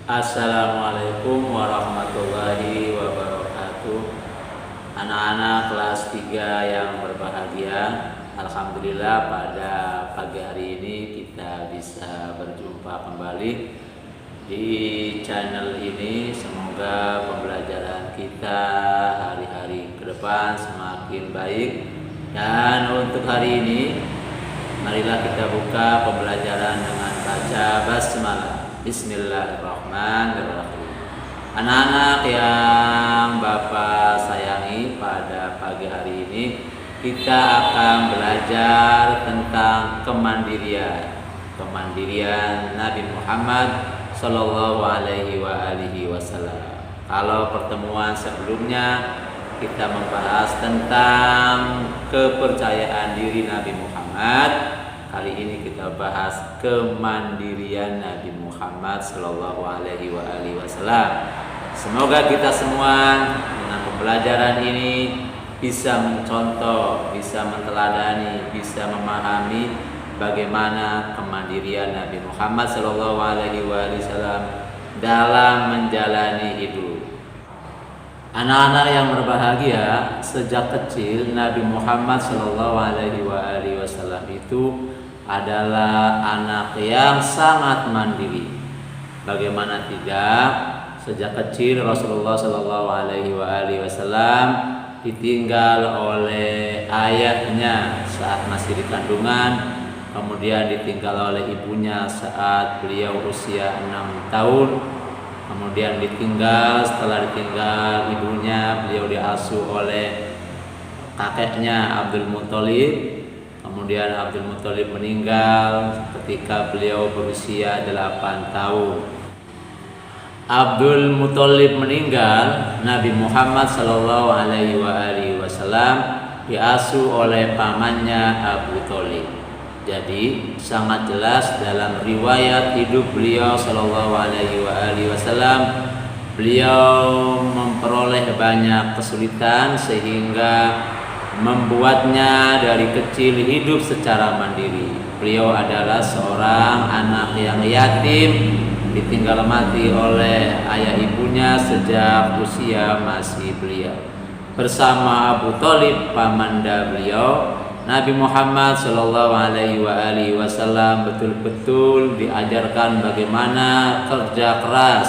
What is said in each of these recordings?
Assalamualaikum warahmatullahi wabarakatuh. Anak-anak kelas 3 yang berbahagia, alhamdulillah pada pagi hari ini kita bisa berjumpa kembali di channel ini. Semoga pembelajaran kita hari-hari ke depan semakin baik. Dan untuk hari ini, marilah kita buka pembelajaran dengan baca basmalah. Bismillahirrahmanirrahim. Anak-anak yang Bapak sayangi, pada pagi hari ini kita akan belajar tentang kemandirian Nabi Muhammad Sallallahu Alaihi Wasallam. Kalau pertemuan sebelumnya kita membahas tentang kepercayaan diri Nabi Muhammad, kali ini kita bahas kemandirian Nabi Muhammad Sallallahu Alaihi Wasallam. Semoga kita semua dengan pembelajaran ini bisa mencontoh, bisa menteladani, bisa memahami bagaimana kemandirian Nabi Muhammad Sallallahu Alaihi Wasallam dalam menjalani hidup. Anak-anak yang berbahagia, sejak kecil Nabi Muhammad Sallallahu Alaihi Wasallam itu adalah anak yang sangat mandiri. Bagaimana tidak? Sejak kecil Rasulullah Sallallahu Alaihi Wasallam ditinggal oleh ayahnya saat masih di kandungan, kemudian ditinggal oleh ibunya saat beliau usia 6 tahun. Kemudian setelah ditinggal ibunya, beliau diasuh oleh kakeknya Abdul Muthalib. Kemudian Abdul Muthalib meninggal ketika beliau berusia 8 tahun. Abdul Muthalib meninggal, Nabi Muhammad Sallallahu Alaihi Wasallam diasuh oleh pamannya Abu Thalib. Jadi sangat jelas dalam riwayat hidup beliau Sallallahu Alaihi Wasallam, beliau memperoleh banyak kesulitan sehingga membuatnya dari kecil hidup secara mandiri. Beliau adalah seorang anak yang yatim, ditinggal mati oleh ayah ibunya sejak usia masih belia. Bersama Abu Thalib, pamanda beliau, Nabi Muhammad Sallallahu Alaihi Wasallam betul-betul diajarkan bagaimana kerja keras,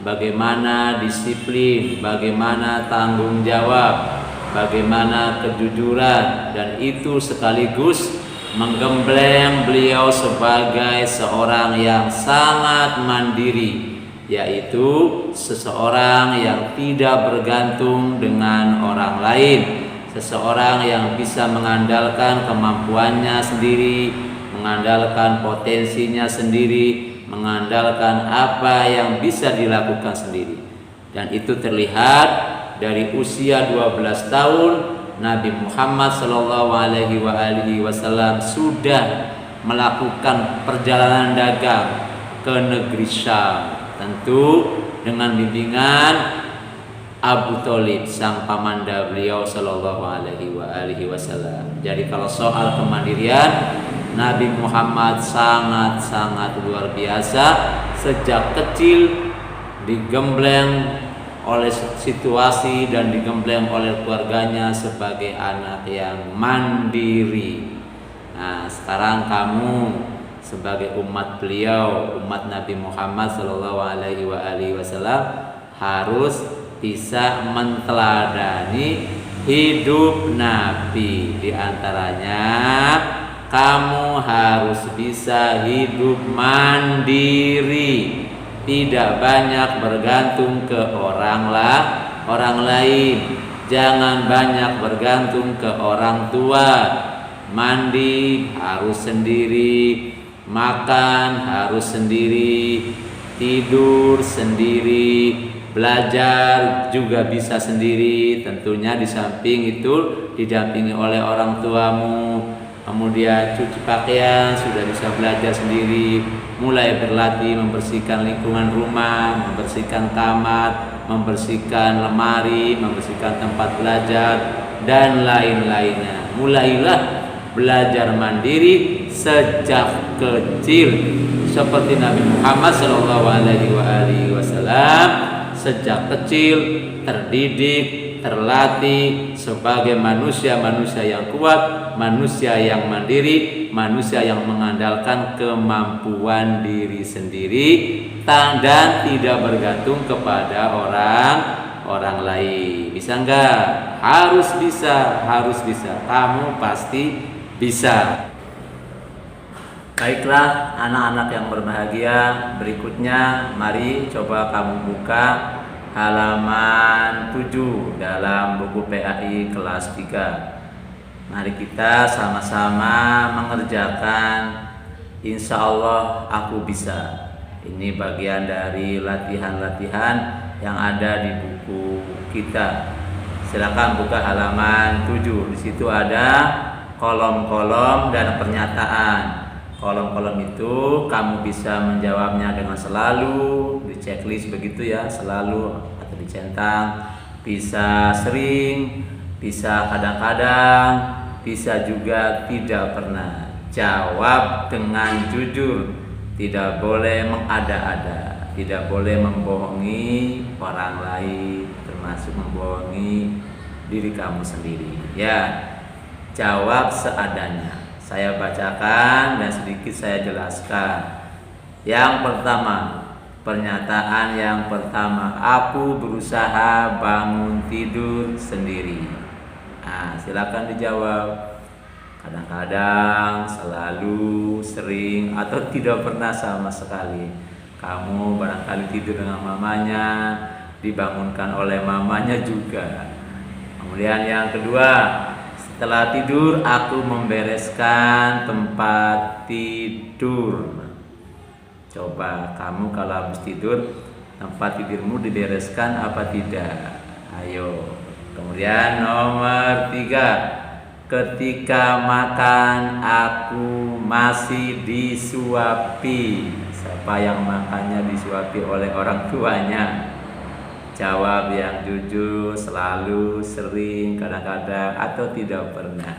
bagaimana disiplin, bagaimana tanggung jawab, bagaimana kejujuran, dan itu sekaligus menggembleng beliau sebagai seorang yang sangat mandiri, yaitu seseorang yang tidak bergantung dengan orang lain, seseorang yang bisa mengandalkan kemampuannya sendiri, mengandalkan potensinya sendiri, mengandalkan apa yang bisa dilakukan sendiri. Dan itu terlihat dari usia 12 tahun Nabi Muhammad Sallallahu Alaihi Wasallam sudah melakukan perjalanan dagang ke negeri Syam, tentu dengan bimbingan Abu Thalib, sang pamanda beliau Sallallahu Alaihi Wasallam. Jadi kalau soal kemandirian, Nabi Muhammad sangat luar biasa. Sejak kecil digembleng oleh situasi dan digembleng oleh keluarganya sebagai anak yang mandiri. Nah, sekarang kamu sebagai umat beliau, umat Nabi Muhammad Sallallahu Alaihi Wasallam, harus bisa menteladani hidup Nabi. Di antaranya kamu harus bisa hidup mandiri, tidak banyak bergantung ke orang lain. Jangan banyak bergantung ke orang tua. Mandi harus sendiri, makan harus sendiri, tidur sendiri, belajar juga bisa sendiri. Tentunya di samping itu didampingi oleh orang tuamu. Kemudian cuci pakaian sudah bisa belajar sendiri, mulai berlatih membersihkan lingkungan rumah, membersihkan kamar, membersihkan lemari, membersihkan tempat belajar, dan lain-lainnya. Mulailah belajar mandiri sejak kecil, seperti Nabi Muhammad SAW sejak kecil terdidik, terlatih sebagai manusia yang kuat, manusia yang mandiri, manusia yang mengandalkan kemampuan diri sendiri dan tidak bergantung kepada orang lain. Bisa enggak? Harus bisa. Kamu pasti bisa. Baiklah anak-anak yang berbahagia, berikutnya mari coba kamu buka halaman 7 dalam buku PAI kelas 3. Mari kita sama-sama mengerjakan Insya Allah aku bisa. Ini bagian dari latihan-latihan yang ada di buku kita. Silakan buka halaman 7. Di situ ada kolom-kolom dan pernyataan. Kolom-kolom itu kamu bisa menjawabnya dengan selalu, di checklist begitu ya, selalu atau dicentang, bisa sering, bisa kadang-kadang, bisa juga tidak pernah. Jawab dengan jujur, tidak boleh mengada-ada, tidak boleh membohongi orang lain, termasuk membohongi diri kamu sendiri. Ya, jawab seadanya. Saya bacakan dan sedikit saya jelaskan. Yang pertama, pernyataan yang pertama, aku berusaha bangun tidur sendiri. Nah, silakan dijawab. Kadang-kadang, selalu, sering, atau tidak pernah sama sekali. Kamu barangkali tidur dengan mamanya, dibangunkan oleh mamanya juga. Kemudian yang kedua, setelah tidur aku membereskan tempat tidur. Coba kamu kalau habis tidur tempat tidurmu dibereskan apa tidak? Ayo. Kemudian nomor 3, ketika makan aku masih disuapi. Siapa yang makannya disuapi oleh orang tuanya? Jawab yang jujur, selalu, sering, kadang-kadang, atau tidak pernah.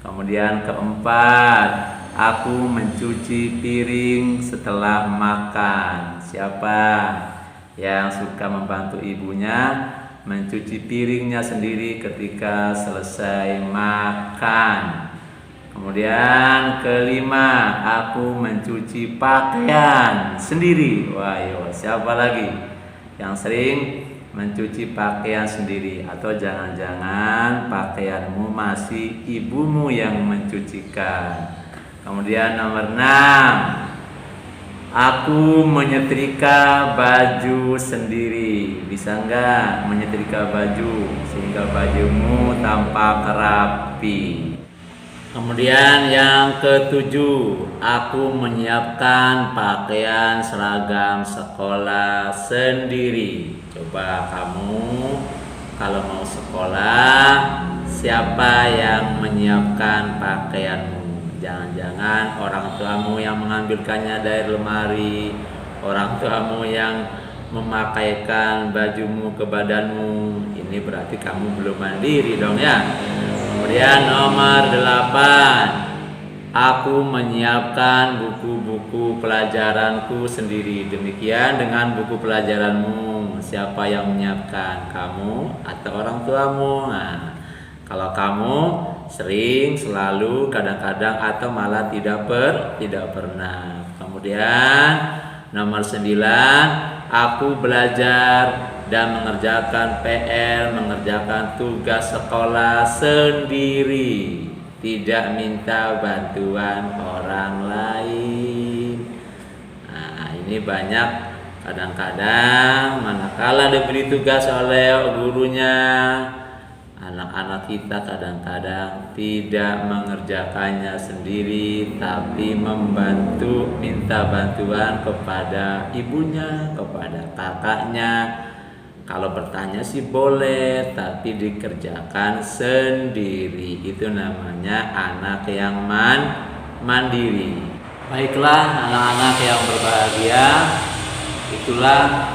Kemudian keempat, aku mencuci piring setelah makan. Siapa yang suka membantu ibunya mencuci piringnya sendiri ketika selesai makan? Kemudian kelima, aku mencuci pakaian sendiri. Wah, yo, siapa lagi yang sering mencuci pakaian sendiri? Atau jangan-jangan pakaianmu masih ibumu yang mencucikan? Kemudian nomor 6, aku menyetrika baju sendiri. Bisa enggak menyetrika baju sehingga bajumu tampak rapi? Kemudian yang ketujuh, aku menyiapkan pakaian seragam sekolah sendiri. Coba kamu kalau mau sekolah, siapa yang menyiapkan pakaianmu? Jangan-jangan orang tuamu yang mengambilkannya dari lemari, orang tuamu yang memakaikan bajumu ke badanmu. Ini berarti kamu belum mandiri dong ya. Kemudian nomor 8, aku menyiapkan buku-buku pelajaranku sendiri. Demikian dengan buku pelajaranmu. Siapa yang menyiapkan? Kamu atau orang tuamu? Nah, kalau kamu sering, selalu, kadang-kadang, atau malah tidak pernah. Kemudian nomor 9, aku belajar dan mengerjakan PR, mengerjakan tugas sekolah sendiri, tidak minta bantuan orang lain. Nah, ini banyak kadang-kadang manakala diberi tugas oleh gurunya, anak-anak kita kadang-kadang tidak mengerjakannya sendiri, tapi minta bantuan kepada ibunya, kepada kakaknya. Kalau bertanya sih boleh, tapi dikerjakan sendiri. Itu namanya anak yang mandiri. Baiklah anak-anak yang berbahagia, itulah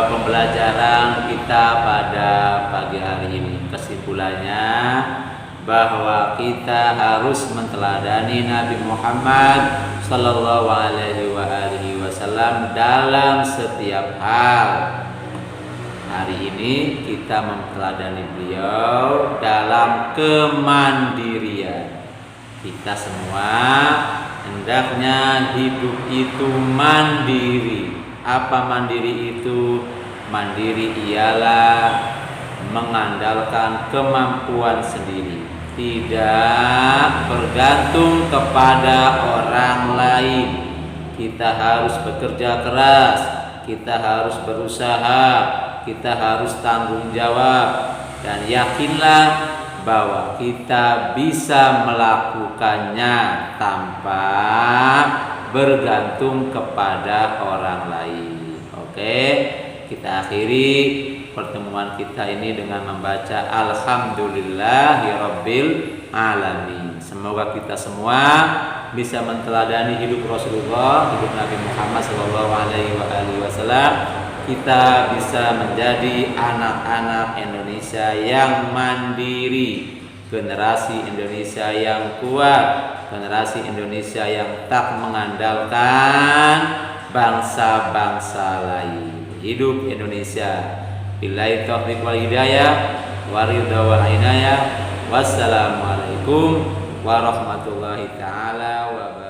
pembelajaran kita pada pagi hari ini. Kesimpulannya, bahwa kita harus menteladani Nabi Muhammad sallallahu alaihi wasallam dalam setiap hal. Hari ini kita memteladani beliau dalam kemandirian. Kita semua hendaknya hidup itu mandiri. Apa mandiri itu? Mandiri ialah mengandalkan kemampuan sendiri, tidak bergantung kepada orang lain. Kita harus bekerja keras, kita harus berusaha, kita harus tanggung jawab, dan yakinlah bahwa kita bisa melakukannya tanpa bergantung kepada orang lain. Oke, kita akhiri pertemuan kita ini dengan membaca Alhamdulillahirabbil alamin. Semoga kita semua bisa menteladani hidup Rasulullah, hidup Nabi Muhammad sallallahu alaihi wasallam. Kita bisa menjadi anak-anak Indonesia yang mandiri, generasi Indonesia yang kuat, generasi Indonesia yang tak mengandalkan bangsa-bangsa lain. Hidup Indonesia. Billahi taufiq wal hidayah wa ridha wal inayah. Wassalamualaikum warahmatullahi taala wabarakatuh.